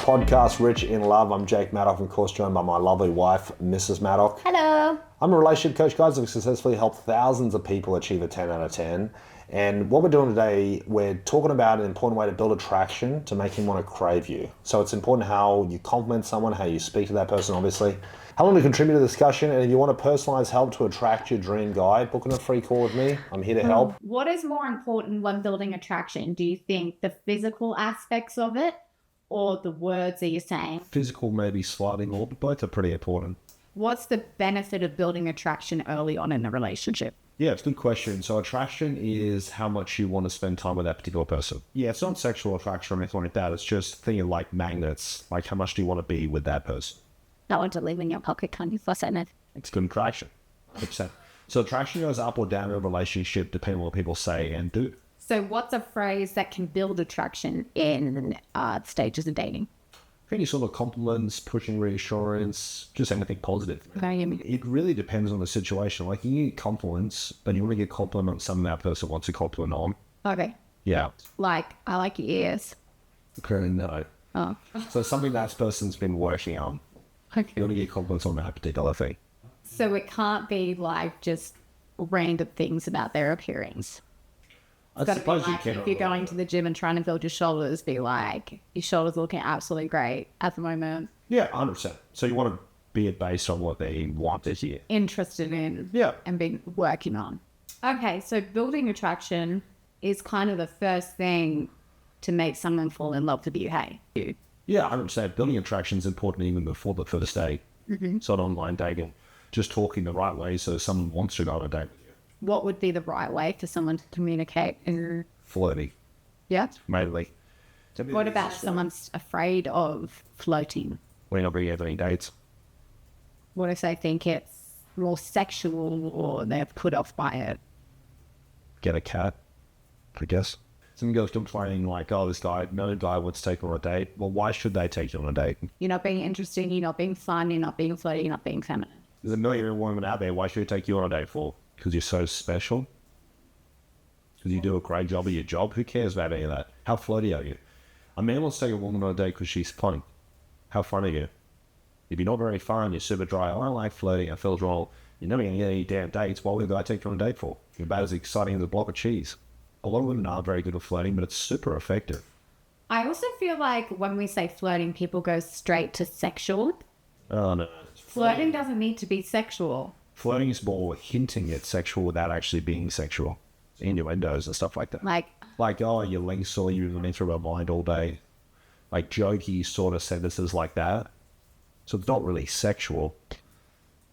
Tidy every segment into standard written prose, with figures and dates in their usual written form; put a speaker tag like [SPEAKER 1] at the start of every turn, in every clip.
[SPEAKER 1] podcast, Rich in Love. I'm Jake Maddock, and of course joined by my lovely wife, Mrs. Maddock.
[SPEAKER 2] Hello.
[SPEAKER 1] I'm a relationship coach, guys. I've successfully helped thousands of people achieve a 10 out of 10. And what we're doing today, we're talking about an important way to build attraction to make him want to crave you. So it's important how you compliment someone, how you speak to that person, obviously. How long to contribute to the discussion, and if you want personalized help to attract your dream guy, book in a free call with me. I'm here to help.
[SPEAKER 2] What is more important when building attraction? Do you think the physical aspects of it or the words that you're saying?
[SPEAKER 3] Physical maybe slightly more, but both are pretty important.
[SPEAKER 2] What's the benefit of building attraction early on in a relationship?
[SPEAKER 3] Yeah, it's a good question. So attraction is how much you want to spend time with that particular person. Yeah, it's not sexual attraction or anything like that. It's just thinking like magnets. Like how much do you want to be with that person?
[SPEAKER 2] Not want to live in your pocket, can you? For a second.
[SPEAKER 3] It's good attraction. 100%. So attraction goes up or down in a relationship depending on what people say and do.
[SPEAKER 2] So what's a phrase that can build attraction in stages of dating?
[SPEAKER 3] Any sort of compliments, pushing reassurance, just anything positive. It really depends on the situation. Like you get compliments, but you want to get compliment on something that person wants a compliment on.
[SPEAKER 2] Okay.
[SPEAKER 3] Yeah.
[SPEAKER 2] Like, I like your ears.
[SPEAKER 3] Currently, no.
[SPEAKER 2] Oh.
[SPEAKER 3] So something that person's been working on.
[SPEAKER 2] Okay.
[SPEAKER 3] You want to get compliments on that particular thing.
[SPEAKER 2] So it can't be like just random things about their appearance.
[SPEAKER 3] I
[SPEAKER 2] Got to be
[SPEAKER 3] suppose you
[SPEAKER 2] like,
[SPEAKER 3] can.
[SPEAKER 2] if you're going to the gym and trying to build your shoulders, be like, your shoulders looking absolutely great at the moment.
[SPEAKER 3] Yeah, 100%. So you want to be it based on what they want to hear.
[SPEAKER 2] Interested in
[SPEAKER 3] Yeah.
[SPEAKER 2] and been working on. Okay, so building attraction is kind of the first thing to make someone fall in love with you, hey?
[SPEAKER 3] Yeah, 100%. Building attraction is important even before the first date. Mm-hmm. It's not online dating. Just talking the right way so someone wants to go on a date with you.
[SPEAKER 2] What would be the right way for someone to communicate?
[SPEAKER 3] Flirty,
[SPEAKER 2] Yeah.
[SPEAKER 3] mainly.
[SPEAKER 2] What about if someone's afraid of floating?
[SPEAKER 3] When you're not bringing any dates.
[SPEAKER 2] What if they think it's more sexual or they're put off by it?
[SPEAKER 3] Get a cat, I guess. Some girls complaining like, oh, no guy wants to take her on a date. Well, why should they take you on a date?
[SPEAKER 2] You're not being interesting, you're not being fun, you're not being flirty, you're not being feminine.
[SPEAKER 3] There's a million women out there. Why should they take you on a date for? Because you're so special? Because you do a great job at your job? Who cares about any of that? How flirty are you? A man wants to take a woman on a date because she's fun. How fun are you? If you're not very fun, you're super dry. I don't like flirting. I feel wrong. You're never going to get any damn dates. What would I take you on a date for? You're about as exciting as a block of cheese. A lot of women aren't very good at flirting, but it's super effective.
[SPEAKER 2] I also feel like when we say flirting, people go straight to sexual.
[SPEAKER 3] Oh, no.
[SPEAKER 2] Flirting doesn't need to be sexual.
[SPEAKER 3] Flirting is more hinting at sexual without actually being sexual. Innuendos and stuff like that. Like, oh, your legs sore, you've been through my mind all day. Like jokey sort of sentences like that. So it's not really sexual,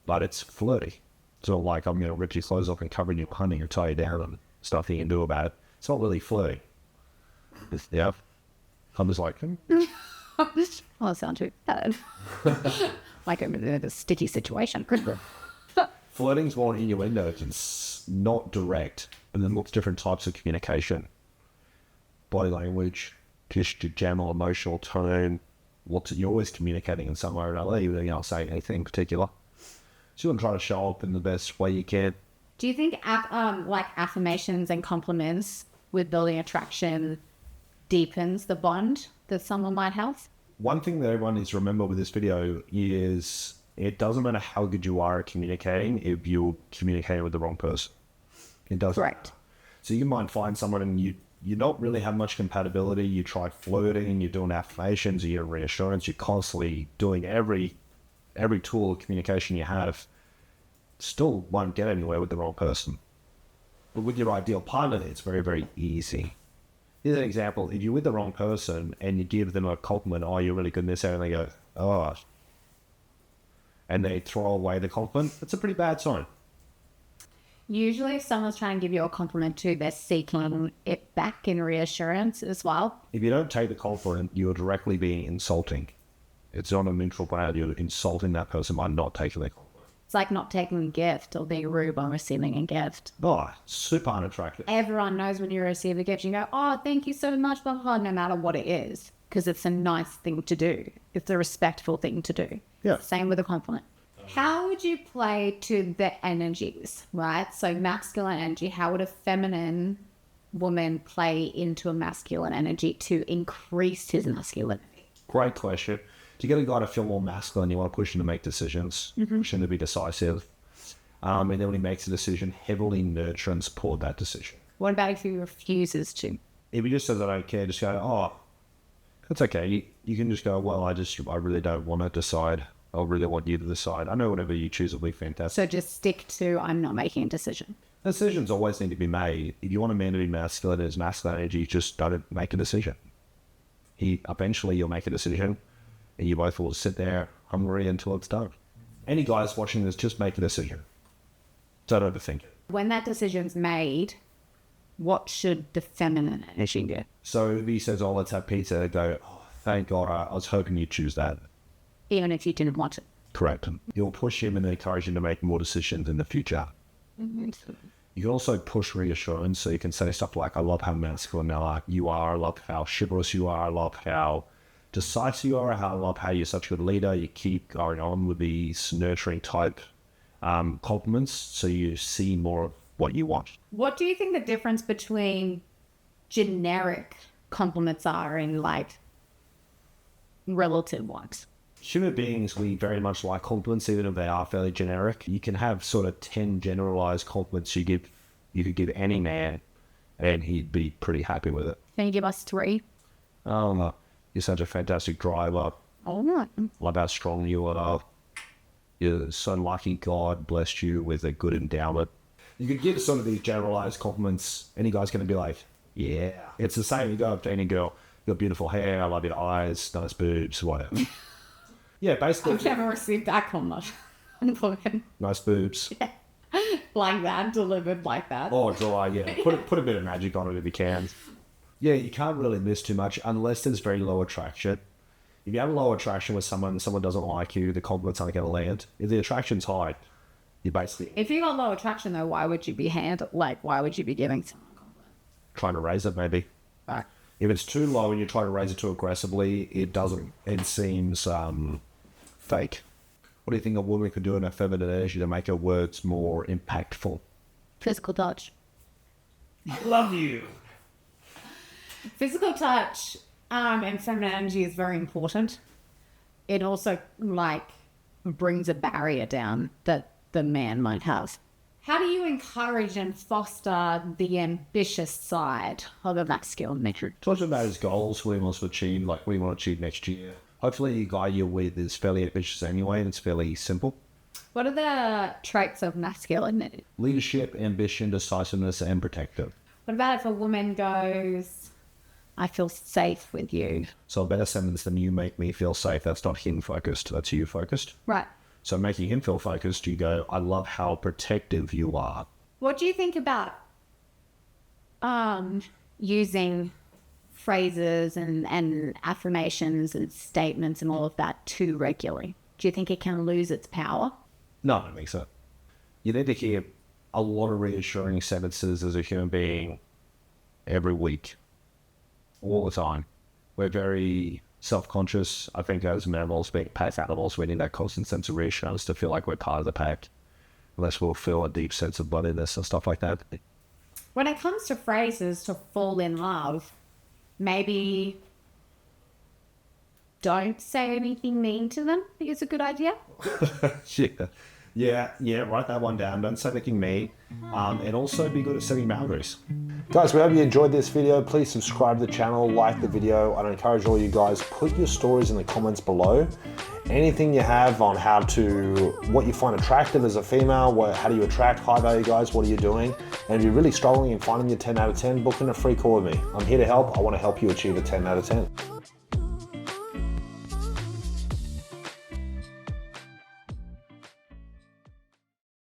[SPEAKER 3] but it's flirty. So like, I'm going to rip your clothes off and cover you punning or tie you down and stuff you can do about it. It's not really flirty. Yeah. I'm just like,
[SPEAKER 2] Oh, that sounds too bad. Like a sticky situation.
[SPEAKER 3] flirting's more innuendos. It's not direct. And then lots of different types of communication. Body language, just your general emotional tone. You're always communicating in some way or another, even though you're not saying anything in particular. So you want to try to show up in the best way you can.
[SPEAKER 2] Do you think like affirmations and compliments with building attraction deepens the bond that someone might have?
[SPEAKER 3] One thing that everyone needs to remember with this video is it doesn't matter how good you are at communicating if you're communicating with the wrong person. It doesn't.
[SPEAKER 2] Correct.
[SPEAKER 3] So you might find someone and you don't really have much compatibility. You try flirting, you're doing affirmations, you're getting reassurance, you're constantly doing every tool of communication you have. Still won't get anywhere with the wrong person. But with your ideal partner, it's very, very easy. Here's an example. If you're with the wrong person and you give them a compliment, oh, you're really good in this area, and they go, oh, and they throw away the compliment, that's a pretty bad sign.
[SPEAKER 2] Usually if someone's trying to give you a compliment too, they're seeking it back in reassurance as well.
[SPEAKER 3] If you don't take the compliment, you're directly being insulting. It's not a neutral ground. You're insulting that person by not taking the compliment.
[SPEAKER 2] It's like not taking a gift or being rude on receiving a gift.
[SPEAKER 3] Oh, super unattractive.
[SPEAKER 2] Everyone knows when you receive a gift, you go, oh, thank you so much, blah, blah, blah, no matter what it is. Because it's a nice thing to do. It's a respectful thing to do.
[SPEAKER 3] Yeah.
[SPEAKER 2] Same with a compliment. How would you play to the energies, right? So masculine energy, how would a feminine woman play into a masculine energy to increase his masculinity?
[SPEAKER 3] Great question. To get a guy to feel more masculine, you want to push him to make decisions, push him to be decisive. And then when he makes a decision, heavily nurture and support that decision.
[SPEAKER 2] What about if he refuses to?
[SPEAKER 3] If he just says, I don't care, just go, oh, that's okay. You can just go, well, I really don't want to decide. I really want you to decide. I know whatever you choose will be fantastic.
[SPEAKER 2] So just stick to, I'm not making a decision.
[SPEAKER 3] Decisions always need to be made. If you want a man to be masculine, his masculine energy, just don't make a decision. Eventually you'll make a decision and you both will sit there hungry until it's done. Any guys watching this, just make a decision. Don't overthink it.
[SPEAKER 2] When that decision's made, what should the feminine energy do?
[SPEAKER 3] So if he says, oh, let's have pizza, go, oh, thank God, I was hoping you'd choose that.
[SPEAKER 2] Even if you didn't want it.
[SPEAKER 3] Correct. You'll push him and encourage him to make more decisions in the future. You can also push reassurance, so you can say stuff like, I love how masculine you are, I love how chivalrous you are, I love how decisive you are, I love how you're such a good leader. You keep going on with these nurturing type compliments, so you see more of what you want.
[SPEAKER 2] What do you think the difference between generic compliments are and like relative ones?
[SPEAKER 3] Human beings, we very much like compliments, even if they are fairly generic. You can have sort of 10 generalized compliments you could give any man, and he'd be pretty happy with it.
[SPEAKER 2] Can you give us 3?
[SPEAKER 3] Oh, you're such a fantastic driver.
[SPEAKER 2] Oh, no.
[SPEAKER 3] Love how strong you are. You're so lucky God blessed you with a good endowment. You could give some of these generalized compliments. Any guy's going to be like, yeah. It's the same. You go up to any girl, you got beautiful hair, I love your eyes, nice boobs, whatever. Yeah, basically.
[SPEAKER 2] I've never received that compliment.
[SPEAKER 3] Nice boobs.
[SPEAKER 2] Yeah. Like that, delivered like that.
[SPEAKER 3] Oh, dry, yeah. Put a bit of magic on it if you can. Yeah, you can't really miss too much unless there's very low attraction. If you have low attraction with someone doesn't like you, the compliment's aren't going to land. If the attraction's high, you basically...
[SPEAKER 2] If you got low attraction though, why would you be why would you be giving someone a compliment?
[SPEAKER 3] Trying to raise it, maybe.
[SPEAKER 2] Right.
[SPEAKER 3] If it's too low and you're trying to raise it too aggressively, it seems fake. What do you think a woman could do in her feminine energy to make her words more impactful?
[SPEAKER 2] Physical touch.
[SPEAKER 3] Love you.
[SPEAKER 2] Physical touch and feminine energy is very important. It also brings a barrier down that the man might have. How do you encourage and foster the ambitious side of a masculine nature?
[SPEAKER 3] Talking about his goals, what he wants to achieve, like what he wants to achieve next year. Hopefully the guy you're with is fairly ambitious anyway, and it's fairly simple.
[SPEAKER 2] What are the traits of masculinity?
[SPEAKER 3] Leadership, ambition, decisiveness, and protective.
[SPEAKER 2] What about if a woman goes, I feel safe with you?
[SPEAKER 3] So a better sentence than you make me feel safe. That's not him focused, that's you focused.
[SPEAKER 2] Right.
[SPEAKER 3] So making him feel focused, you go, I love how protective you are.
[SPEAKER 2] What do you think about using phrases and affirmations and statements and all of that too regularly? Do you think it can lose its power?
[SPEAKER 3] No, I don't think so. You need to hear a lot of reassuring sentences as a human being every week, all the time. We're very self-conscious. I think as mammals, being pack animals, we need that constant sense of reassurance to feel like we're part of the pack, unless we'll feel a deep sense of bloodiness and stuff like that.
[SPEAKER 2] When it comes to phrases to fall in love, maybe don't say anything mean to them. I think it's a good idea.
[SPEAKER 3] Yeah, write that one down. Don't say anything mean. And also be good at setting boundaries.
[SPEAKER 1] Guys, we hope you enjoyed this video. Please subscribe to the channel, like the video. I'd encourage all you guys, put your stories in the comments below. Anything you have on what you find attractive as a female, how do you attract high value guys, what are you doing? And if you're really struggling in finding your 10 out of 10, book in a free call with me. I'm here to help. I want to help you achieve a 10 out of 10.